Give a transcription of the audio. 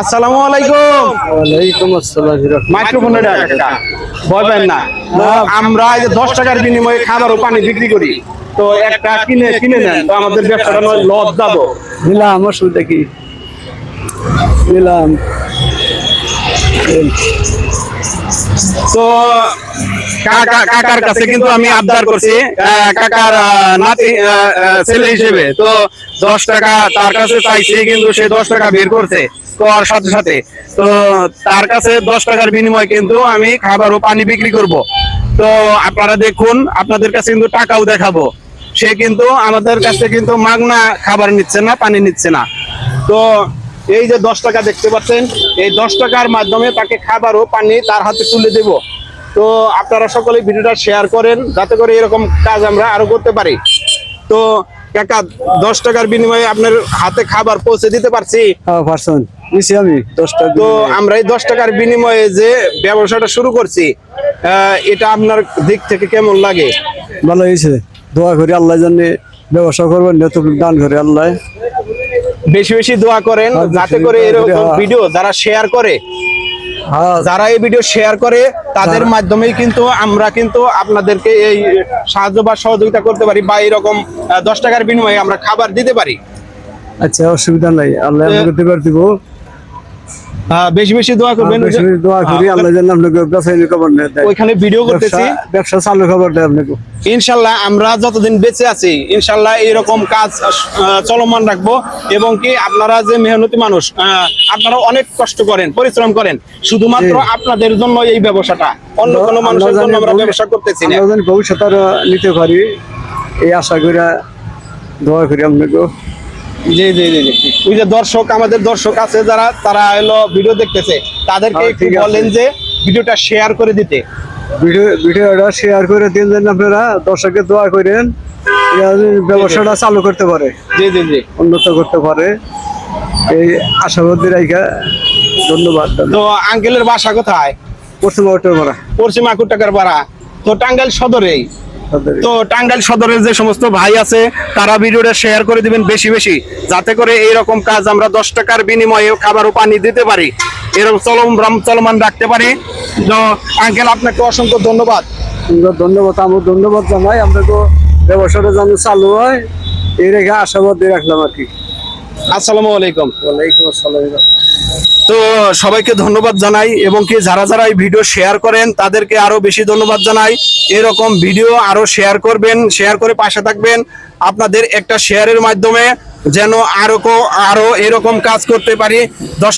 আসসালামু আলাইকুম। ওয়ালাইকুম আসসালাম। মাইক্রোফোনে ডাকা বলবেন না। আমরা এই যে 10 টাকার বিনিময়ে খাবার ও পানি বিক্রি করি, তো একটা কিনে নেন, তো আমাদের ব্যবসাটা লস যাবো। নিলাম, অসুবিধা কি? নিলাম। তো কাকার কাছে কিন্তু আমি আবদার করছি, কাকার নাতি ছেলে হিসেবে, তো 10 টাকা তার কাছে চাইছি, কিন্তু সে 10 টাকা বের করছে করার সাথে সাথে। তো তার কাছে 10 টাকার বিনিময়ে কিন্তু আমি খাবার ও পানি বিক্রি করব। তো আপনারা দেখুন, আপনাদের কাছে কিন্তু টাকাও দেখাবো। সে কিন্তু আমাদের কাছে কিন্তু মাগনা খাবার নিচ্ছে না, পানি নিচ্ছে না। তো এই যে 10 টাকা দেখতে পাচ্ছেন, এই 10 টাকার মাধ্যমে তাকে খাবার ও পানি তার হাতে তুলে দেব। তো আপনারা সকলে ভিডিওটা শেয়ার করেন, যাতে করে এরকম কাজ আমরা আরো করতে পারি। তো কাকা, 10 টাকার বিনিময়ে আপনার হাতে খাবার পৌঁছে দিতে পারছি। হ্যাঁ পারছেন, নিছি আমি 10 টাকা। তো আমরা এই 10 টাকার বিনিময়ে যে ব্যবসাটা শুরু করছি, এটা আপনার দিক থেকে কেমন লাগে? ভালো হয়েছে। দোয়া করি আল্লাহ জানে ব্যবসা করবেন, যতটুকু দান করে আল্লাহ। বেশি বেশি দোয়া করেন, যাতে করে এরকম ভিডিও যারা শেয়ার করে, যারা এই ভিডিও শেয়ার করে, তাদের মাধ্যমেই কিন্তু আমরা কিন্তু আপনাদেরকে এই সাহায্য বা সহযোগিতা করতে পারি, বা এরকম 10 টাকার বিনিময়ে আমরা খাবার দিতে পারি। আচ্ছা, অসুবিধা নাই, আল্লাহ আমাকে দেবার দিব। বেশি বেশি দোয়া করবেন। বেশি বেশি দোয়া করি আল্লাহ জানে আপনাকে ব্যবসা খবর দেয়। ওইখানে ভিডিও করতেছি, ব্যবসা চালু খবর দেয় আপনাকে। ইনশাল্লাহ আমরা যতদিন বেঁচে আছি, ইনশাল্লাহ এইরকম কাজ চলমান রাখবো। এবং কি আপনারা যে মেহনতি মানুষ, আপনারা অনেক কষ্ট করেন, পরিশ্রম করেন, শুধুমাত্র আপনাদের জন্য এই ব্যবসাটা, অন্য কোনো মানুষের জন্য আমরা ব্যবসা করতেছি না। ভবিষ্যৎ আরো নিতে পারি এই আশা করে দোয়া করি আপনাকে। জি জি জি জি। ওই যে দর্শক, আমাদের দর্শক আছে যারা, তারা হলো ভিডিও দেখতেছে, তাদেরকে একটু বলেন যে ভিডিওটা শেয়ার করে দিতে। ভিডিওটা শেয়ার করে দিন, যেন আপনারা দর্শকের দোয়া করেন, ব্যবসাটা চালু করতে পারে, জি জি জি, উন্নত করতে পারে, এই আশাবাদী রাইখা ধন্যবাদ। তো আঙ্কেলের বাসা কোথায়? পশ্চিম পাড়া। পশ্চিম আকুটাকার পাড়া, তো টাঙ্গাইল সদরেই। তো টাঙ্গাইল সদরের যে সমস্ত ভাই আছে, তারা ভিডিওটা শেয়ার করে দিবেন বেশি বেশি, যাতে করে এইরকম কাজ আমরা 10 টাকার বিনিময়ে খাবার ও পানি দিতে পারি, এরকম চলমান রাখতে পারি। তো আঙ্কেল, আপনাকে অসংখ্য ধন্যবাদ। ধন্যবাদ, আমার ধন্যবাদ জানাই। আপনাকে ব্যবসাটা যেন চালু হয় এই রেখে আশাবাদ দিয়ে রাখলাম আর কি। আসসালামু আলাইকুম। ওয়ালাইকুম আসসালাম। তো সবাইকে ধন্যবাদ জানাই, এবং কি যারা যারা এই ভিডিও শেয়ার করেন, তাদেরকে আরো বেশি ধন্যবাদ জানাই। এরকম ভিডিও আরো শেয়ার করবেন, শেয়ার করে পাশে থাকবেন। আপনাদের একটা শেয়ারের মাধ্যমে যেন আরো এরকম কাজ করতে পারি। 10